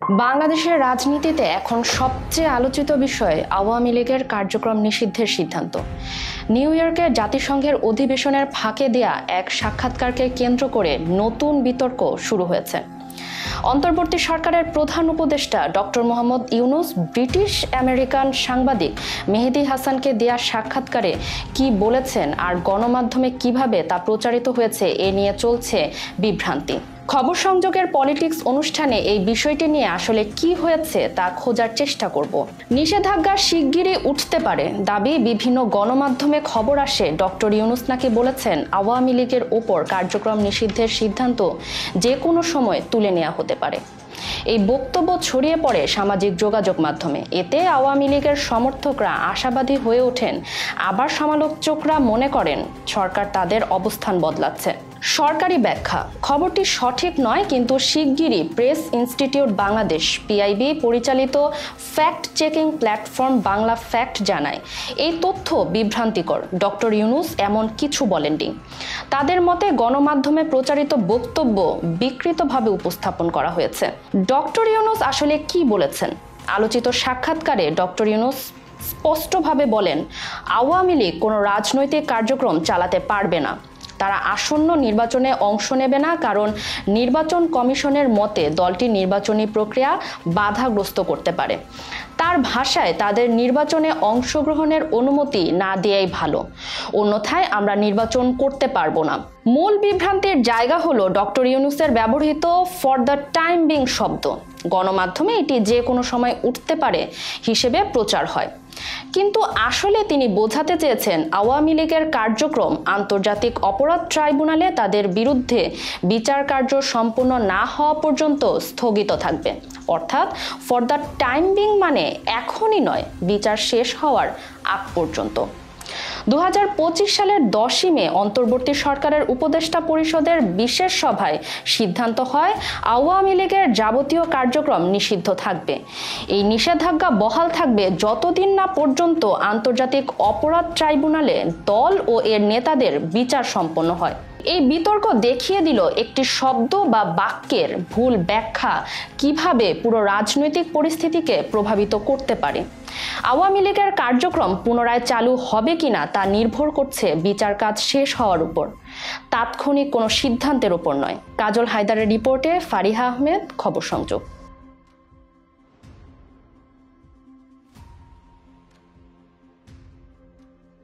বাংলাদেশের রাজনীতিতে এখন সবচেয়ে আলোচিত বিষয় আওয়ামী লীগের কার্যক্রম নিষিদ্ধের সিদ্ধান্ত। নিউ ইয়র্কে জাতিসংঘের অধিবেশনের ফাঁকে দেয়া এক সাক্ষাৎকারকে কেন্দ্র করে নতুন বিতর্ক শুরু হয়েছে। অন্তর্বর্তী সরকারের প্রধান উপদেষ্টা doctor Mohammad Yunus British American সাংবাদিক মেহেদী হাসানকে দেয়া সাক্ষাৎকারে কি বলেছেন আর গণমাধ্যমে কিভাবে তা প্রচারিত হয়েছে এ নিয়ে চলছে বিভ্রান্তি। খবর সংযোগের পলিটিক্স অনুষ্ঠানে এই বিষয়টি নিয়ে আসলে কি হয়েছে তা খোঁজার চেষ্টা করব। নিষেধাজ্ঞা শিগগিরই উঠতে পারে দাবি বিভিন্ন গণমাধ্যমে খবর আসে ডক্টর ইউনূস নাকি বলেছেন আওয়ামী লীগের ওপর কার্যক্রম নিষিদ্ধের সিদ্ধান্ত যে কোনো সময় তুলে নেওয়া হতে পারে। এই বক্তব্য ছড়িয়ে পড়ে সামাজিক যোগাযোগ মাধ্যমে। এতে আওয়ামী লীগের সমর্থকরা আশাবাদী হয়ে ওঠেন, আবার সমালোচকরা মনে করেন সরকার তাদের অবস্থান বদলাচ্ছে। সরকারি ব্যাখ্যা: খবরটি সঠিক নয়, কিন্তু শিগগিরই প্রেস ইনস্টিটিউট বাংলাদেশ পিআইবি পরিচালিত fact checking platform Bangla fact জানায় এই তথ্য বিভ্রান্তিকর। ডক্টর ইউনূস এমন কিছু বলেননি। তাদের মতে গণমাধ্যমে প্রচারিত বক্তব্য বিকৃতভাবে উপস্থাপন করা হয়েছে। ডক্টর ইউনূস আসলে কি বলেছেন? আলোচিত সাক্ষাৎকারে ডক্টর ইউনূস স্পষ্টভাবে বলেন, আওয়ামী লীগ কোনো রাজনৈতিক কার্যক্রম চালাতে পারবে না। তারা আসন্ন নির্বাচনে অংশ নেবে না, কারণ নির্বাচন কমিশনের মতে দলটি নির্বাচনী প্রক্রিয়া বাধাগ্রস্ত করতে পারে। তার ভাষায়, তাদের নির্বাচনে অংশগ্রহণের অনুমতি না দেয়াই ভালো, অন্যথায় আমরা নির্বাচন করতে পারবো না। মূল বিভ্রান্তির জায়গা হলো ডক্টর ইউনূসের ব্যবহৃত ফর দ্য টাইম বিং শব্দ। গণমাধ্যমে এটি যে কোনো সময় উঠতে পারে হিসেবে প্রচার হয়, কিন্তু আসলে তিনি বোঝাতে চেয়েছেন আওয়ামী লীগের কার্যক্রম আন্তর্জাতিক অপরাধ ট্রাইব্যুনালে তাদের বিরুদ্ধে বিচার কার্য সম্পূর্ণ না হওয়া পর্যন্ত স্থগিত থাকবে। অর্থাৎ ফর দ্য টাইম বিং মানে এখনই নয়, বিচার শেষ হওয়ার আগ পর্যন্ত। 2025 সালের 10ই মে অন্তর্বর্তী সরকারের উপদেষ্টা পরিষদের বিশেষ সভায় সিদ্ধান্ত হয় আওয়ামী লীগের যাবতীয় কার্যক্রম নিষিদ্ধ থাকবে। এই নিষেধাজ্ঞা বহাল থাকবে যতদিন না পর্যন্ত আন্তর্জাতিক অপরাধ ট্রাইব্যুনালে দল ও এর নেতাদের বিচার সম্পন্ন হয়। এই বিতর্ক দেখিয়ে দিল একটি শব্দ বা বাক্যের ভুল ব্যাখ্যা কিভাবে পুরো রাজনৈতিক পরিস্থিতিকে প্রভাবিত করতে পারে। আওয়ামী লীগের কার্যক্রম পুনরায় চালু হবে কিনা তা নির্ভর করছে বিচার কাজ শেষ হওয়ার উপর, তাৎক্ষণিক কোনো সিদ্ধান্তের উপর নয়। কাজল হায়দারের রিপোর্টে ফারিহা আহমেদ, খবর সংযোগ।